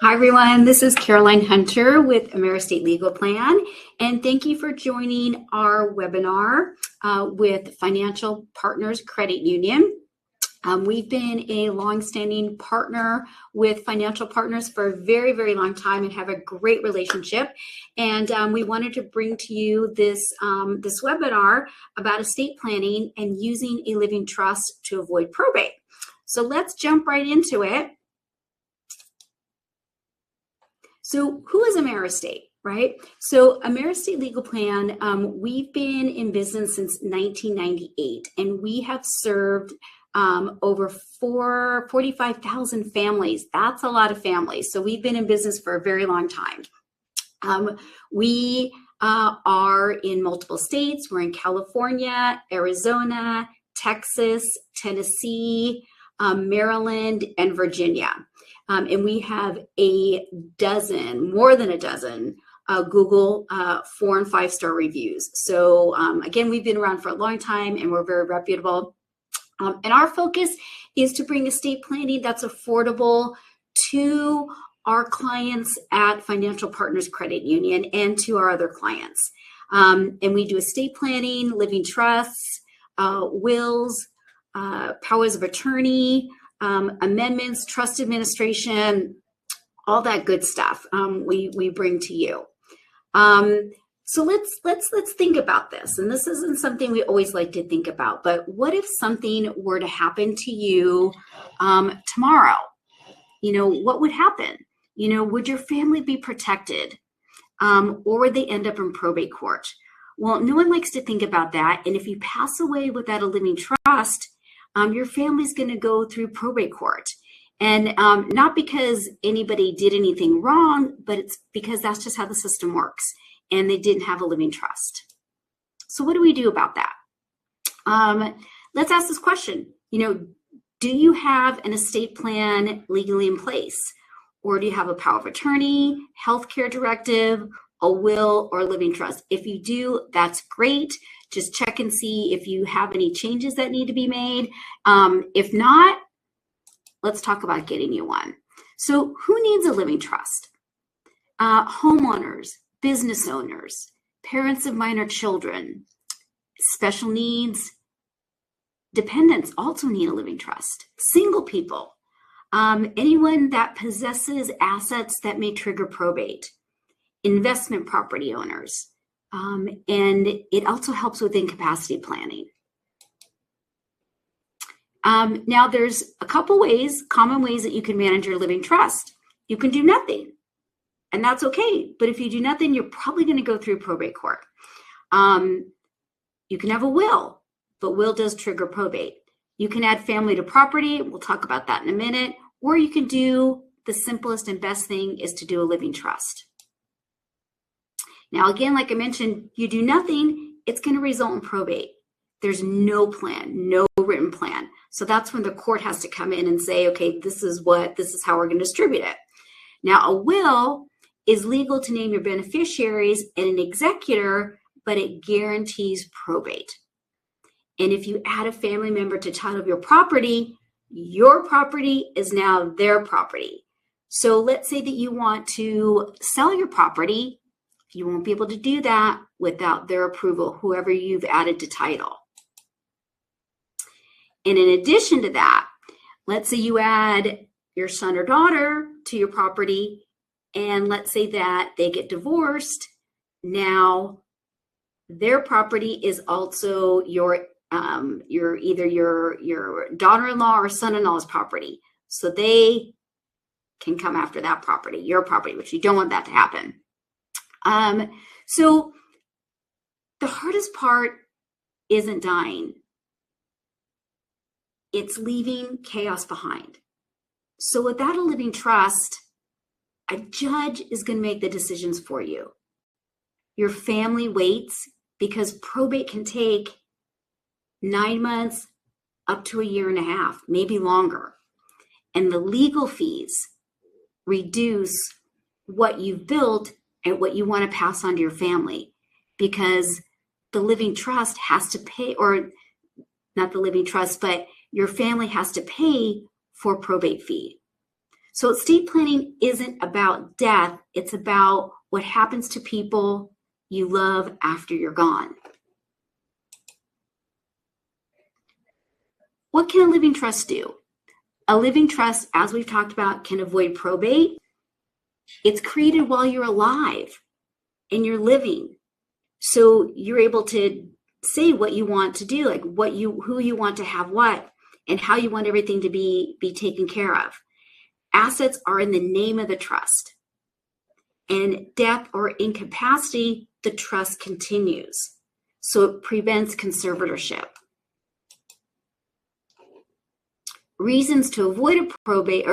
Hi, everyone. This is Caroline Hunter with AmeriEstate Legal Plan, and thank you for joining our webinar with Financial Partners Credit Union. We've been a longstanding partner with Financial Partners for a very, very long time and have a great relationship. And we wanted to bring to you this webinar about estate planning and using a living trust to avoid probate. So let's jump right into it. So who is AmeriEstate, right? So AmeriEstate Legal Plan, we've been in business since 1998, and we have served over 45,000 families. That's a lot of families. So we've been in business for a very long time. We are in multiple states. We're in California, Arizona, Texas, Tennessee, Maryland, and Virginia. And we have more than a dozen Google 4- and 5-star reviews. So again, we've been around for a long time and we're very reputable. And our focus is to bring estate planning that's affordable to our clients at Financial Partners Credit Union and to our other clients. And we do estate planning, living trusts, wills, powers of attorney, amendments, trust administration, all that good stuff we bring to you. So let's think about this. And this isn't something we always like to think about, but what if something were to happen to you tomorrow? You know, what would happen? You know, would your family be protected? Or would they end up in probate court? Well, no one likes to think about that. And if you pass away without a living trust, your family's going to go through probate court. And not because anybody did anything wrong, but it's because that's just how the system works. And they didn't have a living trust. So what do we do about that? Let's ask this question. You know, do you have an estate plan legally in place? Or do you have a power of attorney, healthcare directive, a will, or a living trust? If you do, that's great. Just check and see if you have any changes that need to be made. If not, let's talk about getting you one. So who needs a living trust? Homeowners, business owners, parents of minor children, special needs, dependents also need a living trust. Single people, anyone that possesses assets that may trigger probate, investment property owners, and it also helps with incapacity planning. Now, there's a couple ways, common ways that you can manage your living trust. You can do nothing, and that's okay. But if you do nothing, you're probably going to go through probate court. You can have a will, but will does trigger probate. You can add family to property. We'll talk about that in a minute. Or you can do the simplest and best thing is to do a living trust. Now, again, like I mentioned, you do nothing, it's going to result in probate. There's no plan, no written plan. So that's when the court has to come in and say, okay, this is how we're going to distribute it. Now, a will is legal to name your beneficiaries and an executor, but it guarantees probate. And if you add a family member to title of your property is now their property. So let's say that you want to sell your property. You won't be able to do that without their approval, whoever you've added to title. And in addition to that, let's say you add your son or daughter to your property, and let's say that they get divorced. Now, their property is also your either your daughter-in-law or son-in-law's property. So they can come after that property, your property, which you don't want that to happen. So the hardest part isn't dying. It's leaving chaos behind. So without a living trust, a judge is going to make the decisions for you. Your family waits because probate can take 9 months up to a year and a half, maybe longer. And the legal fees reduce what you've built and what you want to pass on to your family, because the living trust has to pay, or not the living trust, but your family has to pay for probate fee. So estate planning isn't about death. It's about what happens to people you love after you're gone. What can a living trust do? A living trust, as we've talked about, can avoid probate. It's created while you're alive and you're living. So you're able to say what you want to do, like who you want to have what, and how you want everything to be taken care of. Assets are in the name of the trust. And death or incapacity, the trust continues. So it prevents conservatorship. Reasons to avoid probate,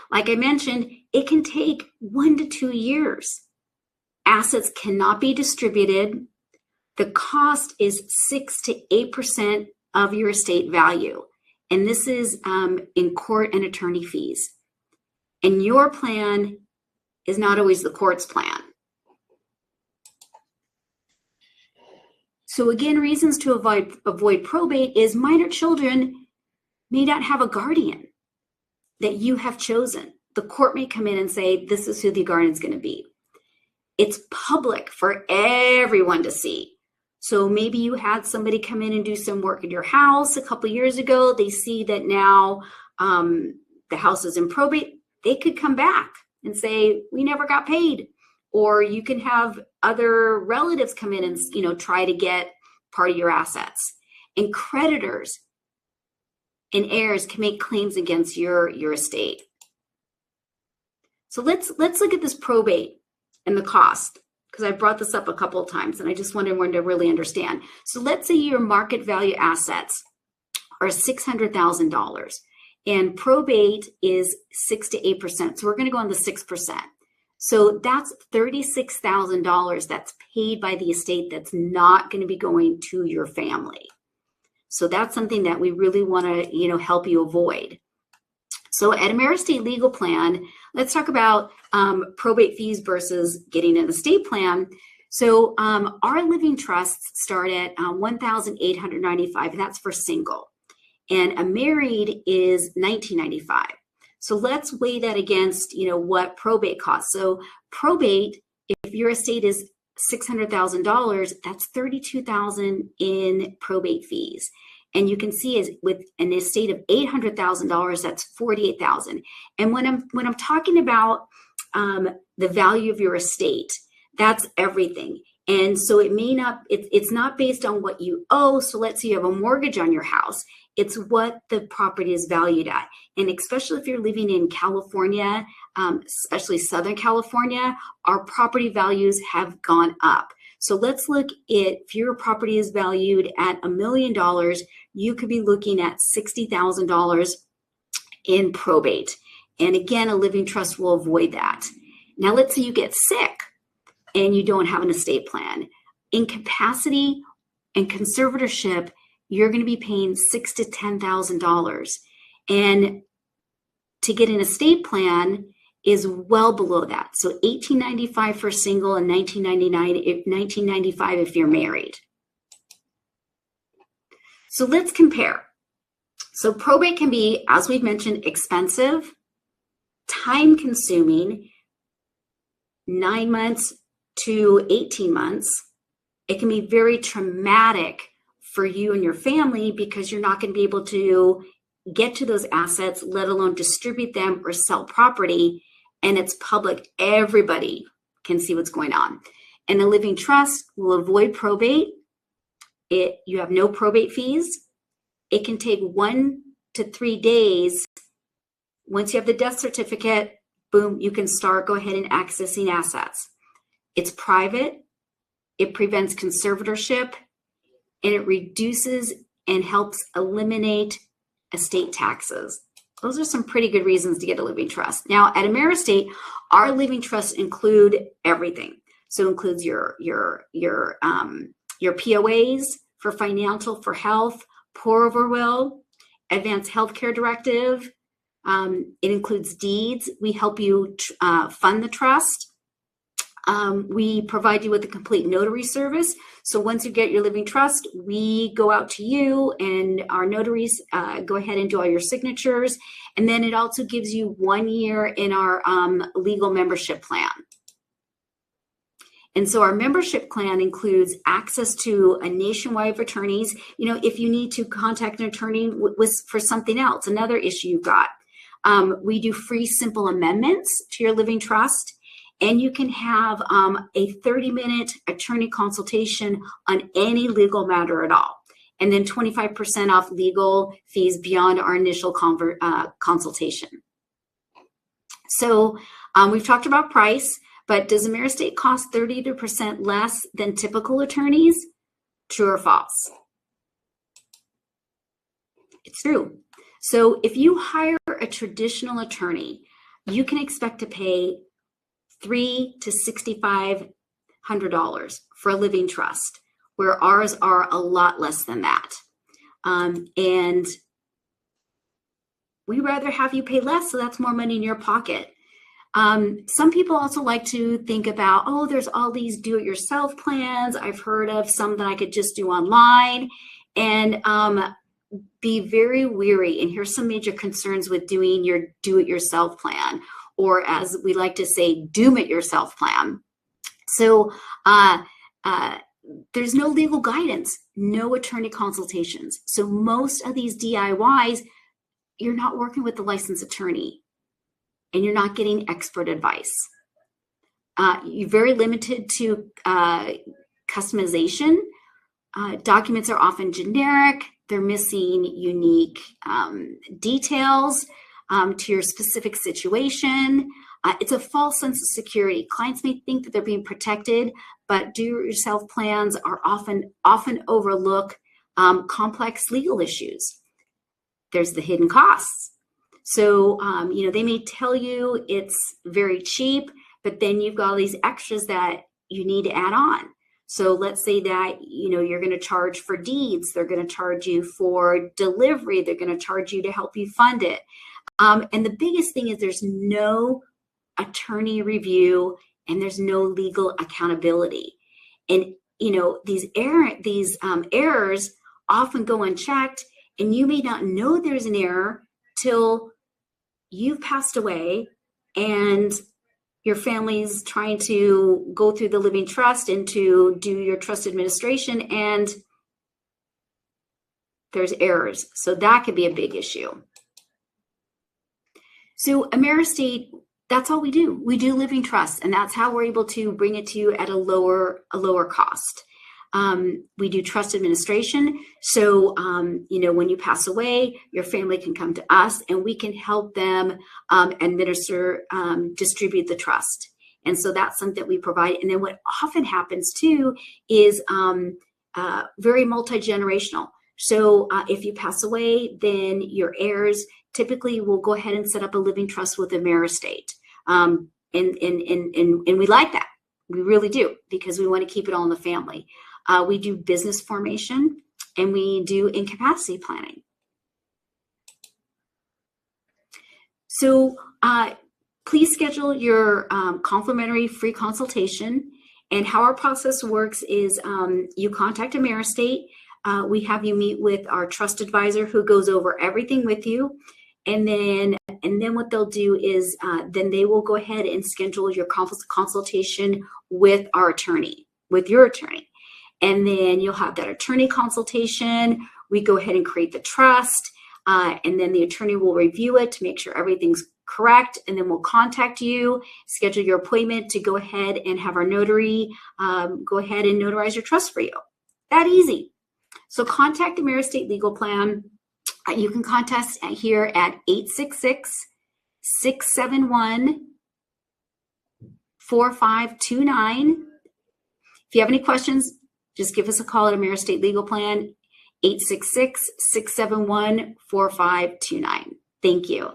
like I mentioned, it can take 1 to 2 years. Assets cannot be distributed. The cost is 6 to 8% of your estate value. And this is in court and attorney fees. And your plan is not always the court's plan. So again, reasons to avoid probate is minor children may not have a guardian that you have chosen. The court may come in and say, this is who the guardian is going to be. It's public for everyone to see. So maybe you had somebody come in and do some work in your house a couple years ago. They see that now the house is in probate. They could come back and say, we never got paid. Or you can have other relatives come in and try to get part of your assets. And creditors and heirs can make claims against your estate. So let's look at this probate and the cost, because I brought this up a couple of times and I just wanted to really understand. So let's say your market value assets are $600,000 and probate is 6 to 8%. So we're going to go on the 6%. So that's $36,000 that's paid by the estate that's not going to be going to your family. So that's something that we really want to, help you avoid. So at AmeriEstate Legal Plan, let's talk about probate fees versus getting an estate plan. So our living trusts start at $1,895, and that's for single. And a married is $1,995. So let's weigh that against, what probate costs. So probate, if your estate is $600,000, that's $32,000 in probate fees. And you can see is with an estate of $800,000, that's $48,000. And when I'm talking about the value of your estate, that's everything. And so it may not, it's not based on what you owe. So let's say you have a mortgage on your house. It's what the property is valued at. And especially if you're living in California, especially Southern California, our property values have gone up. So let's look at, if your property is valued at $1 million, you could be looking at $60,000 in probate. And again, a living trust will avoid that. Now let's say you get sick and you don't have an estate plan. Incapacity and conservatorship, you're going to be paying $6,000 to $10,000. And to get an estate plan is well below that. So $1,895 for single and $1,995 if you're married. So let's compare. So probate can be, as we've mentioned, expensive, time consuming, 9 months to 18 months. It can be very traumatic for you and your family because you're not going to be able to get to those assets, let alone distribute them or sell property. And it's public. Everybody can see what's going on. And a living trust will avoid probate. You have no probate fees. It can take 1 to 3 days. Once you have the death certificate, boom, you can go ahead and accessing assets. It's private. It prevents conservatorship, and it reduces and helps eliminate estate taxes. Those are some pretty good reasons to get a living trust. Now, at AmeriEstate, our living trusts include everything. So it includes your POAs for financial, for health, pour over will, advanced healthcare directive. It includes deeds. We help you fund the trust. We provide you with a complete notary service. So once you get your living trust, we go out to you and our notaries go ahead and do all your signatures. And then it also gives you 1 year in our legal membership plan. And so our membership plan includes access to a nationwide of attorneys. You know, if you need to contact an attorney for something else, another issue you've got, we do free simple amendments to your living trust. And you can have a 30-minute attorney consultation on any legal matter at all. And then 25% off legal fees beyond our initial consultation. So we've talked about price, but does AmeriEstate cost 30% less than typical attorneys? True or false? It's true. So if you hire a traditional attorney, you can expect to pay $300 to $6,500 for a living trust, where ours are a lot less than that. And we rather have you pay less, so that's more money in your pocket. Some people also like to think about, oh, there's all these do-it-yourself plans. I've heard of some that I could just do online. And be very weary. And here's some major concerns with doing your do-it-yourself plan, or as we like to say, doom it yourself plan. So there's no legal guidance, no attorney consultations. So most of these DIYs, you're not working with the licensed attorney and you're not getting expert advice. You're very limited to customization. Documents are often generic. They're missing unique details to your specific situation. It's a false sense of security. Clients may think that they're being protected, but do-it-yourself plans are often overlook complex legal issues. There's the hidden costs. So, you know, they may tell you it's very cheap, but then you've got all these extras that you need to add on. So let's say that, you know, you're going to charge for deeds. They're going to charge you for delivery. They're going to charge you to help you fund it. And the biggest thing is there's no attorney review and there's no legal accountability. And, you know, these errors often go unchecked, and you may not know there's an error till you've passed away and your family's trying to go through the living trust and to do your trust administration, and there's errors. So that could be a big issue. So AmeriEstate, that's all we do. We do living trusts, and that's how we're able to bring it to you at a lower cost. We do trust administration. So, you know, when you pass away, your family can come to us and we can help them distribute the trust. And so that's something that we provide. And then what often happens too is very multi-generational. So if you pass away, then your heirs typically will go ahead and set up a living trust with AmeriEstate. And we like that. We really do, because we want to keep it all in the family. We do business formation and we do incapacity planning. So please schedule your complimentary free consultation. And how our process works is you contact AmeriEstate. We have you meet with our trust advisor who goes over everything with you. And then what they'll do is then they will go ahead and schedule your consultation with our attorney, with your attorney. And then you'll have that attorney consultation. We go ahead and create the trust. And then the attorney will review it to make sure everything's correct. And then we'll contact you, schedule your appointment to go ahead and have our notary go ahead and notarize your trust for you. That easy. So contact AmeriEstate Legal Plan. You can contact us here at 866-671-4529. If you have any questions, just give us a call at AmeriEstate Legal Plan, 866-671-4529. Thank you.